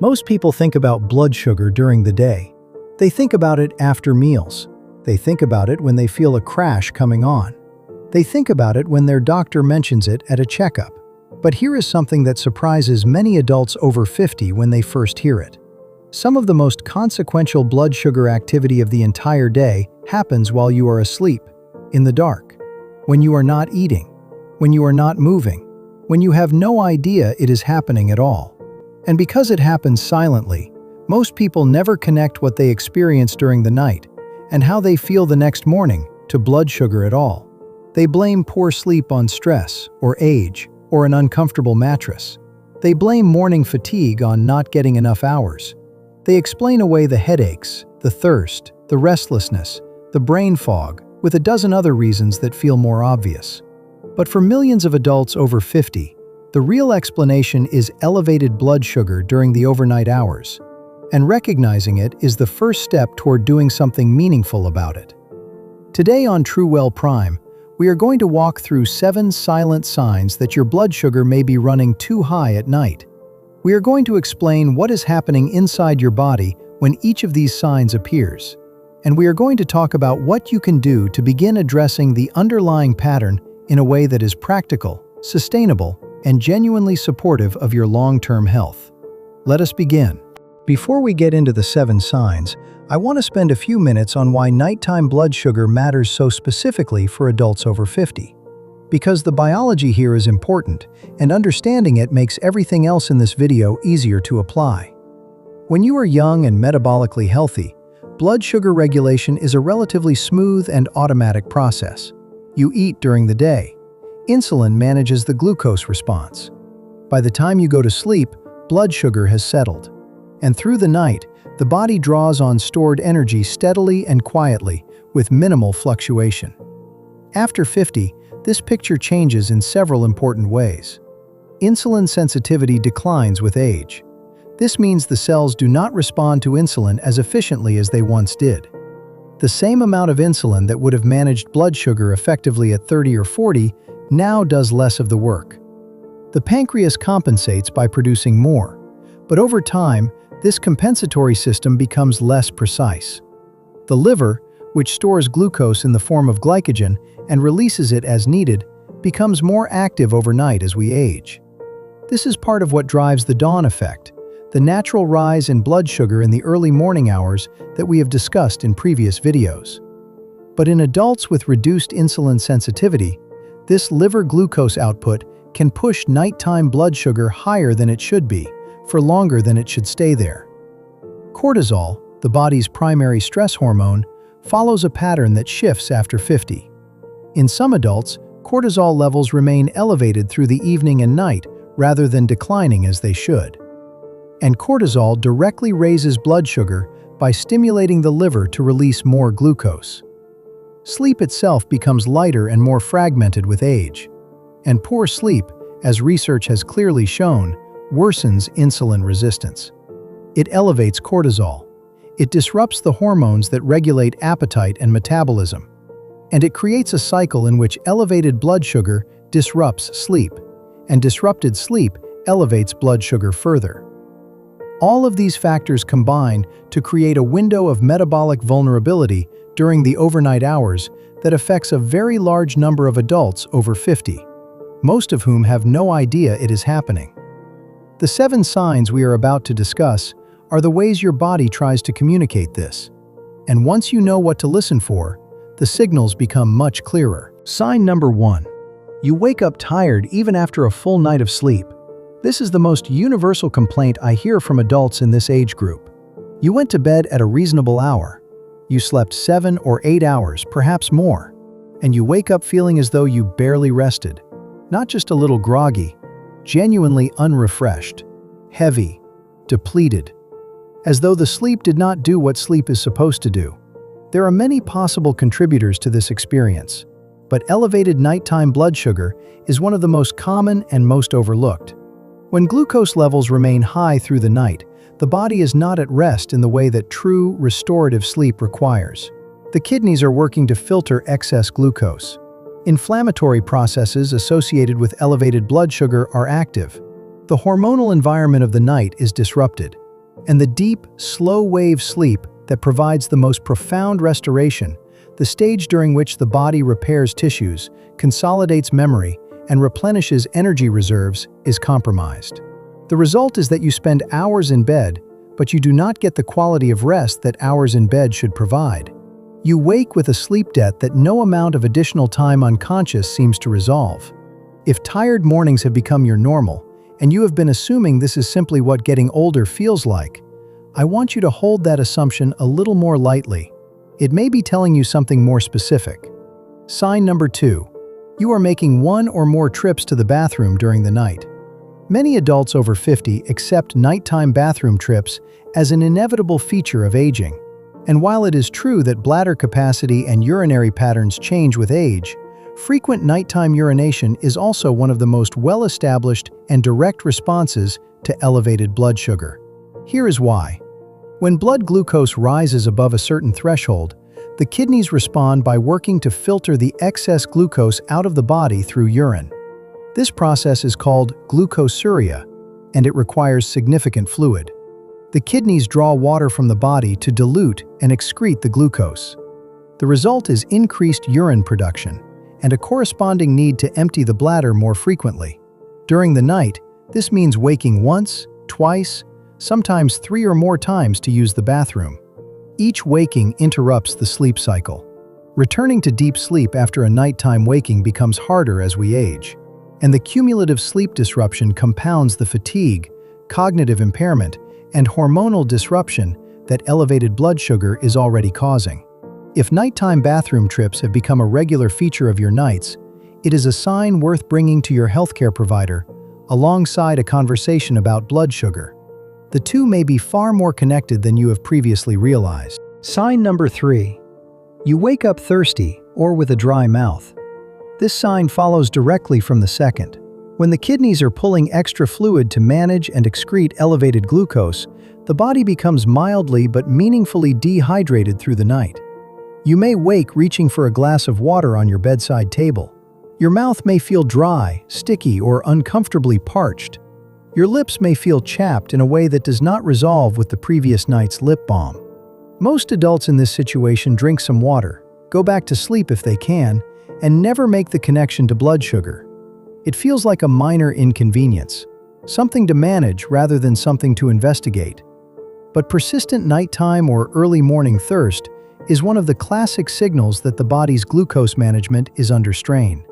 Most people think about blood sugar during the day. They think about it after meals. They think about it when they feel a crash coming on. They think about it when their doctor mentions it at a checkup. But here is something that surprises many adults over 50 when they first hear it. Some of the most consequential blood sugar activity of the entire day happens while you are asleep, in the dark, when you are not eating, when you are not moving, when you have no idea it is happening at all. And because it happens silently, most people never connect what they experience during the night and how they feel the next morning to blood sugar at all. They blame poor sleep on stress, or age, or an uncomfortable mattress. They blame morning fatigue on not getting enough hours. They explain away the headaches, the thirst, the restlessness, the brain fog, with a dozen other reasons that feel more obvious. But for millions of adults over 50, the real explanation is elevated blood sugar during the overnight hours, and recognizing it is the first step toward doing something meaningful about it. Today on True Well Prime, we are going to walk through 7 silent signs that your blood sugar may be running too high at night. We are going to explain what is happening inside your body when each of these signs appears, and we are going to talk about what you can do to begin addressing the underlying pattern in a way that is practical, sustainable, and genuinely supportive of your long-term health. Let us begin. Before we get into the 7 signs, I want to spend a few minutes on why nighttime blood sugar matters so specifically for adults over 50. Because the biology here is important, and understanding it makes everything else in this video easier to apply. When you are young and metabolically healthy, blood sugar regulation is a relatively smooth and automatic process. You eat during the day. Insulin manages the glucose response. By the time you go to sleep, blood sugar has settled. And through the night, the body draws on stored energy steadily and quietly, with minimal fluctuation. After 50, this picture changes in several important ways. Insulin sensitivity declines with age. This means the cells do not respond to insulin as efficiently as they once did. The same amount of insulin that would have managed blood sugar effectively at 30 or 40 now does less of the work. The pancreas compensates by producing more, but over time, this compensatory system becomes less precise. The liver, which stores glucose in the form of glycogen and releases it as needed, becomes more active overnight as we age. This is part of what drives the dawn effect, the natural rise in blood sugar in the early morning hours that we have discussed in previous videos. But in adults with reduced insulin sensitivity, this liver glucose output can push nighttime blood sugar higher than it should be, for longer than it should stay there. Cortisol, the body's primary stress hormone, follows a pattern that shifts after 50. In some adults, cortisol levels remain elevated through the evening and night rather than declining as they should. And cortisol directly raises blood sugar by stimulating the liver to release more glucose. Sleep itself becomes lighter and more fragmented with age. And poor sleep, as research has clearly shown, worsens insulin resistance. It elevates cortisol. It disrupts the hormones that regulate appetite and metabolism. And it creates a cycle in which elevated blood sugar disrupts sleep, and disrupted sleep elevates blood sugar further. All of these factors combine to create a window of metabolic vulnerability during the overnight hours that affects a very large number of adults over 50, most of whom have no idea it is happening. The 7 signs we are about to discuss are the ways your body tries to communicate this. And once you know what to listen for, the signals become much clearer. Sign number 1. You wake up tired even after a full night of sleep. This is the most universal complaint I hear from adults in this age group. You went to bed at a reasonable hour. You slept 7 or 8 hours, perhaps more, and you wake up feeling as though you barely rested. Not just a little groggy, genuinely unrefreshed, heavy, depleted, as though the sleep did not do what sleep is supposed to do. There are many possible contributors to this experience, but elevated nighttime blood sugar is one of the most common and most overlooked. When glucose levels remain high through the night, the body is not at rest in the way that true, restorative sleep requires. The kidneys are working to filter excess glucose. Inflammatory processes associated with elevated blood sugar are active. The hormonal environment of the night is disrupted, And the deep, slow-wave sleep that provides the most profound restoration, the stage during which the body repairs tissues, consolidates memory, and replenishes energy reserves, is compromised. The result is that you spend hours in bed, but you do not get the quality of rest that hours in bed should provide. You wake with a sleep debt that no amount of additional time unconscious seems to resolve. If tired mornings have become your normal, and you have been assuming this is simply what getting older feels like, I want you to hold that assumption a little more lightly. It may be telling you something more specific. Sign number 2. You are making one or more trips to the bathroom during the night. Many adults over 50 accept nighttime bathroom trips as an inevitable feature of aging. And while it is true that bladder capacity and urinary patterns change with age, frequent nighttime urination is also one of the most well-established and direct responses to elevated blood sugar. Here is why. When blood glucose rises above a certain threshold, the kidneys respond by working to filter the excess glucose out of the body through urine. This process is called glucosuria, and it requires significant fluid. The kidneys draw water from the body to dilute and excrete the glucose. The result is increased urine production and a corresponding need to empty the bladder more frequently. During the night, this means waking once, twice, sometimes 3 or more times to use the bathroom. Each waking interrupts the sleep cycle. Returning to deep sleep after a nighttime waking becomes harder as we age, and the cumulative sleep disruption compounds the fatigue, cognitive impairment, and hormonal disruption that elevated blood sugar is already causing. If nighttime bathroom trips have become a regular feature of your nights, it is a sign worth bringing to your healthcare provider, alongside a conversation about blood sugar. The two may be far more connected than you have previously realized. Sign number 3. You wake up thirsty or with a dry mouth. This sign follows directly from the second. When the kidneys are pulling extra fluid to manage and excrete elevated glucose, the body becomes mildly but meaningfully dehydrated through the night. You may wake reaching for a glass of water on your bedside table. Your mouth may feel dry, sticky, or uncomfortably parched. Your lips may feel chapped in a way that does not resolve with the previous night's lip balm. Most adults in this situation drink some water, go back to sleep if they can, and never make the connection to blood sugar. It feels like a minor inconvenience, something to manage rather than something to investigate. But persistent nighttime or early morning thirst is one of the classic signals that the body's glucose management is under strain.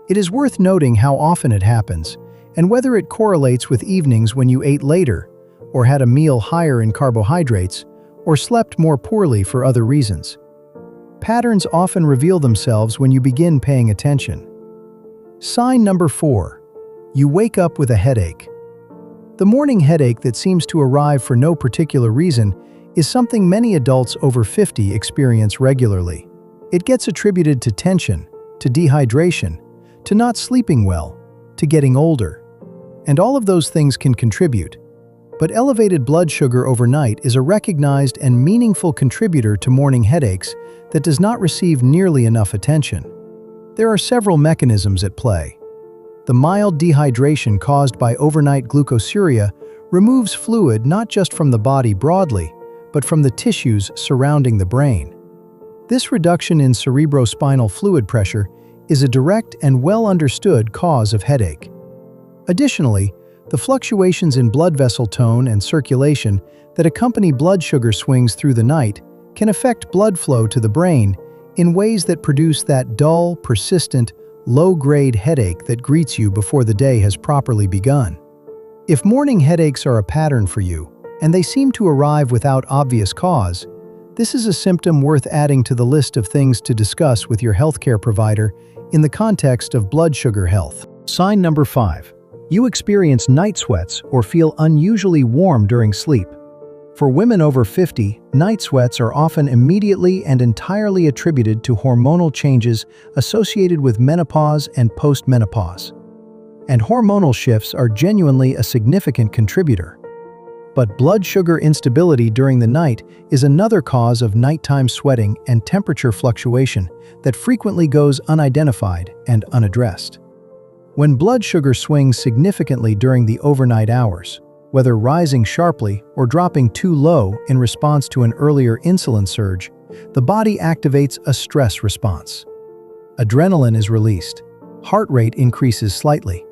It is worth noting how often it happens, and whether it correlates with evenings when you ate later, or had a meal higher in carbohydrates, or slept more poorly for other reasons. Patterns often reveal themselves when you begin paying attention. Sign number 4. You wake up with a headache. The morning headache that seems to arrive for no particular reason is something many adults over 50 experience regularly. It gets attributed to tension, to dehydration, to not sleeping well, to getting older. And all of those things can contribute. But elevated blood sugar overnight is a recognized and meaningful contributor to morning headaches that does not receive nearly enough attention. There are several mechanisms at play. The mild dehydration caused by overnight glucosuria removes fluid not just from the body broadly, but from the tissues surrounding the brain. This reduction in cerebrospinal fluid pressure is a direct and well-understood cause of headache. Additionally, the fluctuations in blood vessel tone and circulation that accompany blood sugar swings through the night can affect blood flow to the brain in ways that produce that dull, persistent, low-grade headache that greets you before the day has properly begun. If morning headaches are a pattern for you, and they seem to arrive without obvious cause, this is a symptom worth adding to the list of things to discuss with your healthcare provider in the context of blood sugar health. Sign number 5. You experience night sweats or feel unusually warm during sleep. For women over 50, night sweats are often immediately and entirely attributed to hormonal changes associated with menopause and postmenopause. And hormonal shifts are genuinely a significant contributor. But blood sugar instability during the night is another cause of nighttime sweating and temperature fluctuation that frequently goes unidentified and unaddressed. When blood sugar swings significantly during the overnight hours, Whether rising sharply or dropping too low in response to an earlier insulin surge, the body activates a stress response. Adrenaline is released. Heart rate increases slightly.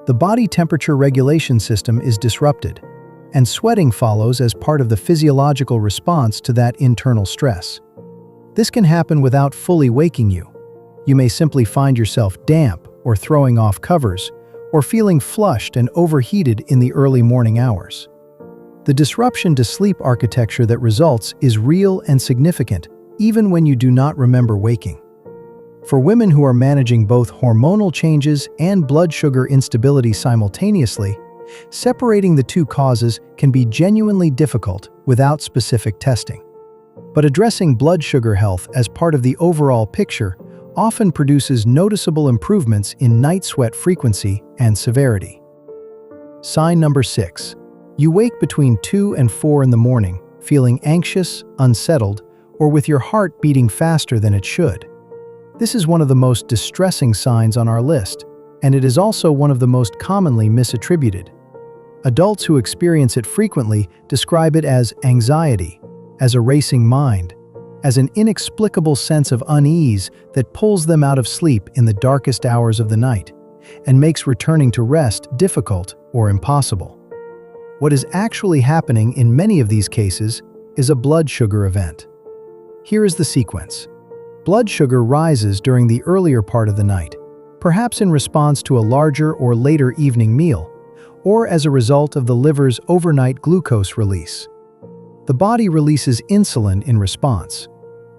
The body temperature regulation system is disrupted, and sweating follows as part of the physiological response to that internal stress. This can happen without fully waking you. You may simply find yourself damp or throwing off covers, or feeling flushed and overheated in the early morning hours. The disruption to sleep architecture that results is real and significant, even when you do not remember waking. For women who are managing both hormonal changes and blood sugar instability simultaneously, separating the two causes can be genuinely difficult without specific testing. But addressing blood sugar health as part of the overall picture often produces noticeable improvements in night sweat frequency and severity. Sign number 6. You wake between 2 and 4 in the morning, feeling anxious, unsettled, or with your heart beating faster than it should. This is one of the most distressing signs on our list, and it is also one of the most commonly misattributed. Adults who experience it frequently describe it as anxiety, as a racing mind, as an inexplicable sense of unease that pulls them out of sleep in the darkest hours of the night and makes returning to rest difficult or impossible. What is actually happening in many of these cases is a blood sugar event. Here is the sequence. Blood sugar rises during the earlier part of the night, perhaps in response to a larger or later evening meal, or as a result of the liver's overnight glucose release. The body releases insulin in response.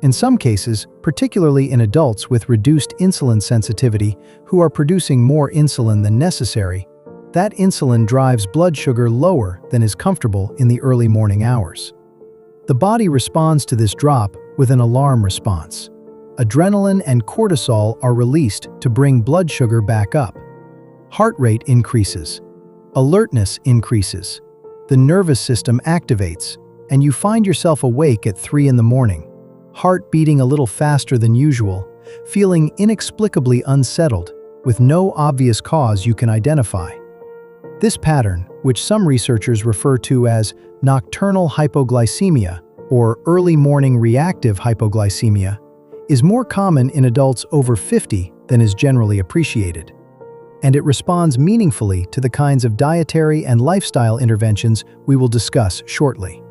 In some cases, particularly in adults with reduced insulin sensitivity who are producing more insulin than necessary, that insulin drives blood sugar lower than is comfortable in the early morning hours. The body responds to this drop with an alarm response. Adrenaline and cortisol are released to bring blood sugar back up. Heart rate increases. Alertness increases. The nervous system activates, and you find yourself awake at 3 in the morning, heart beating a little faster than usual, feeling inexplicably unsettled, with no obvious cause you can identify. This pattern, which some researchers refer to as nocturnal hypoglycemia or early morning reactive hypoglycemia, is more common in adults over 50 than is generally appreciated. And it responds meaningfully to the kinds of dietary and lifestyle interventions we will discuss shortly.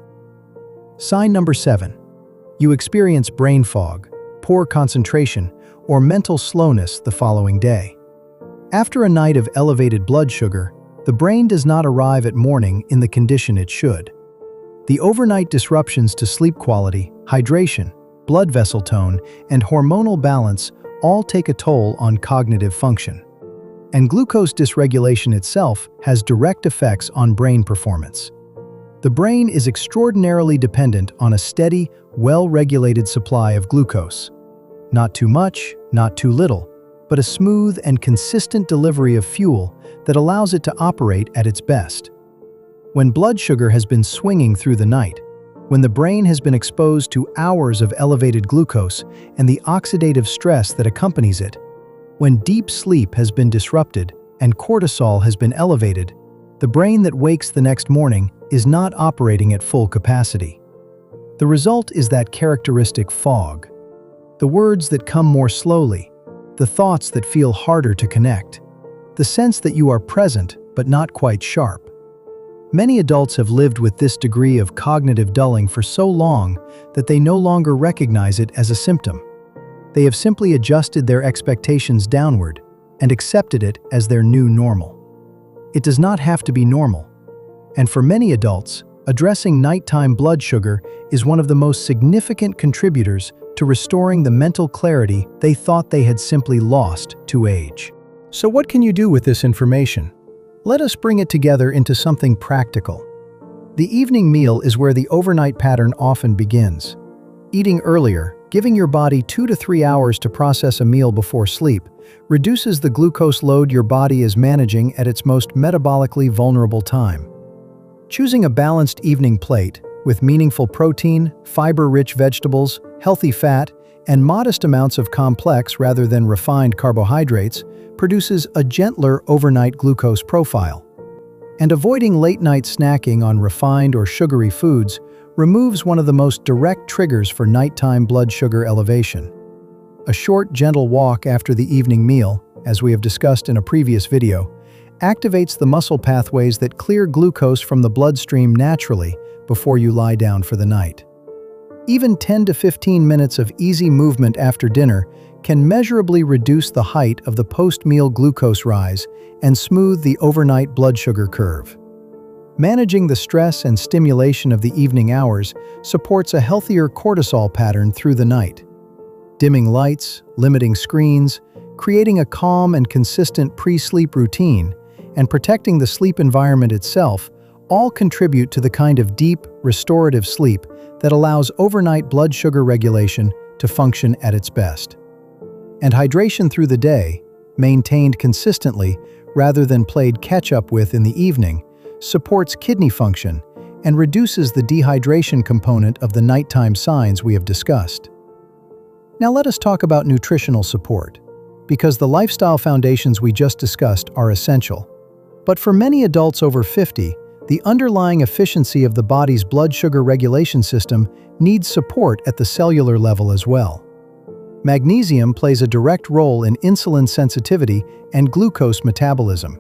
Sign number 7. You experience brain fog, poor concentration, or mental slowness the following day. After a night of elevated blood sugar, the brain does not arrive at morning in the condition it should. The overnight disruptions to sleep quality, hydration, blood vessel tone, and hormonal balance all take a toll on cognitive function. And glucose dysregulation itself has direct effects on brain performance. The brain is extraordinarily dependent on a steady, well-regulated supply of glucose. Not too much, not too little, but a smooth and consistent delivery of fuel that allows it to operate at its best. When blood sugar has been swinging through the night, when the brain has been exposed to hours of elevated glucose and the oxidative stress that accompanies it, when deep sleep has been disrupted and cortisol has been elevated, the brain that wakes the next morning is not operating at full capacity. The result is that characteristic fog. The words that come more slowly, the thoughts that feel harder to connect, the sense that you are present but not quite sharp. Many adults have lived with this degree of cognitive dulling for so long that they no longer recognize it as a symptom. They have simply adjusted their expectations downward and accepted it as their new normal. It does not have to be normal. And for many adults, addressing nighttime blood sugar is one of the most significant contributors to restoring the mental clarity they thought they had simply lost to age. So what can you do with this information? Let us bring it together into something practical. The evening meal is where the overnight pattern often begins. Eating earlier, giving your body 2 to 3 hours to process a meal before sleep, reduces the glucose load your body is managing at its most metabolically vulnerable time. Choosing a balanced evening plate with meaningful protein, fiber-rich vegetables, healthy fat, and modest amounts of complex rather than refined carbohydrates produces a gentler overnight glucose profile. And avoiding late-night snacking on refined or sugary foods removes one of the most direct triggers for nighttime blood sugar elevation. A short, gentle walk after the evening meal, as we have discussed in a previous video, activates the muscle pathways that clear glucose from the bloodstream naturally before you lie down for the night. Even 10 to 15 minutes of easy movement after dinner can measurably reduce the height of the post-meal glucose rise and smooth the overnight blood sugar curve. Managing the stress and stimulation of the evening hours supports a healthier cortisol pattern through the night. Dimming lights, limiting screens, creating a calm and consistent pre-sleep routine, and protecting the sleep environment itself all contribute to the kind of deep, restorative sleep that allows overnight blood sugar regulation to function at its best. And hydration through the day, maintained consistently rather than played catch-up with in the evening, supports kidney function and reduces the dehydration component of the nighttime signs we have discussed. Now let us talk about nutritional support, because the lifestyle foundations we just discussed are essential. But for many adults over 50, the underlying efficiency of the body's blood sugar regulation system needs support at the cellular level as well. Magnesium plays a direct role in insulin sensitivity and glucose metabolism.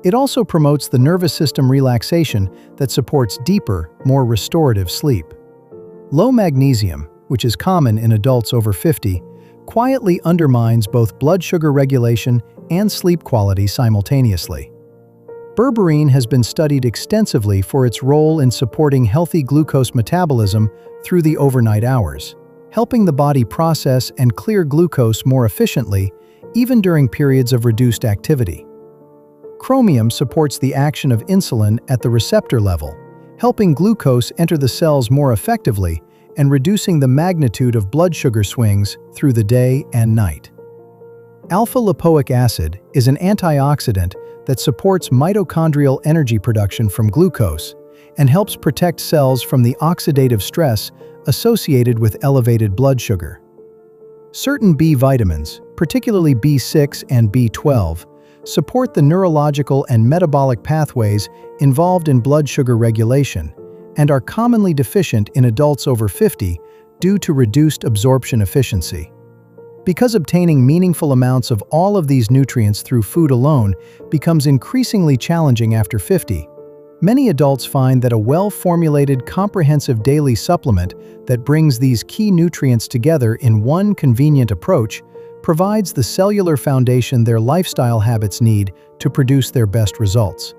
It also promotes the nervous system relaxation that supports deeper, more restorative sleep. Low magnesium, which is common in adults over 50, quietly undermines both blood sugar regulation and sleep quality simultaneously. Berberine has been studied extensively for its role in supporting healthy glucose metabolism through the overnight hours, helping the body process and clear glucose more efficiently, even during periods of reduced activity. Chromium supports the action of insulin at the receptor level, helping glucose enter the cells more effectively and reducing the magnitude of blood sugar swings through the day and night. Alpha-lipoic acid is an antioxidant that supports mitochondrial energy production from glucose and helps protect cells from the oxidative stress associated with elevated blood sugar. Certain B vitamins, particularly B6 and B12, support the neurological and metabolic pathways involved in blood sugar regulation and are commonly deficient in adults over 50 due to reduced absorption efficiency. Because obtaining meaningful amounts of all of these nutrients through food alone becomes increasingly challenging after 50, many adults find that a well-formulated, comprehensive daily supplement that brings these key nutrients together in one convenient approach provides the cellular foundation their lifestyle habits need to produce their best results.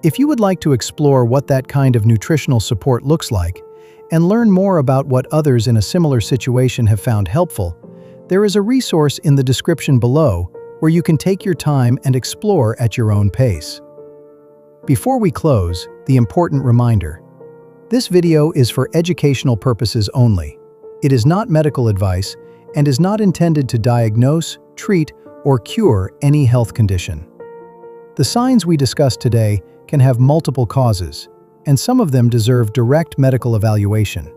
If you would like to explore what that kind of nutritional support looks like and learn more about what others in a similar situation have found helpful, there is a resource in the description below where you can take your time and explore at your own pace. Before we close, the important reminder. This video is for educational purposes only. It is not medical advice and is not intended to diagnose, treat, or cure any health condition. The signs we discussed today can have multiple causes, and some of them deserve direct medical evaluation.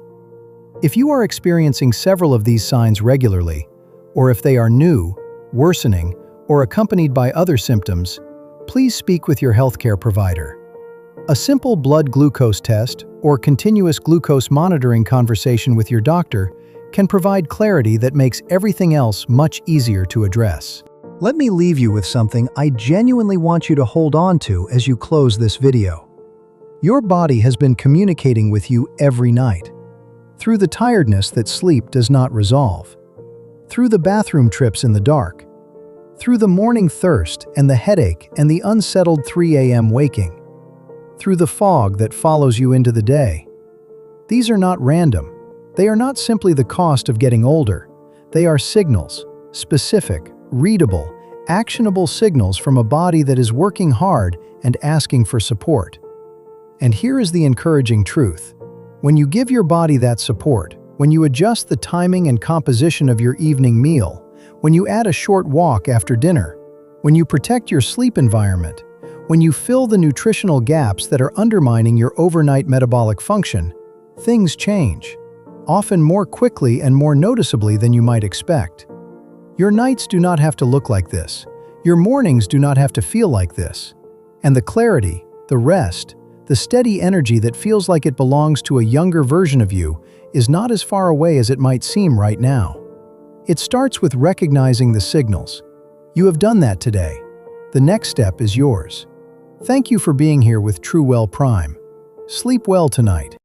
If you are experiencing several of these signs regularly, or if they are new, worsening, or accompanied by other symptoms, please speak with your healthcare provider. A simple blood glucose test or continuous glucose monitoring conversation with your doctor can provide clarity that makes everything else much easier to address. Let me leave you with something I genuinely want you to hold on to as you close this video. Your body has been communicating with you every night, through the tiredness that sleep does not resolve, through the bathroom trips in the dark, through the morning thirst and the headache and the unsettled 3 a.m. waking, through the fog that follows you into the day. These are not random. They are not simply the cost of getting older. They are signals, specific, readable, actionable signals from a body that is working hard and asking for support. And here is the encouraging truth. When you give your body that support, when you adjust the timing and composition of your evening meal, when you add a short walk after dinner, when you protect your sleep environment, when you fill the nutritional gaps that are undermining your overnight metabolic function, things change, often more quickly and more noticeably than you might expect. Your nights do not have to look like this. Your mornings do not have to feel like this. And the clarity, The rest, the steady energy that feels like it belongs to a younger version of you, is not as far away as it might seem right now. It starts with recognizing the signals. You have done that today. The next step is yours. Thank you for being here with True Well Prime. Sleep well tonight.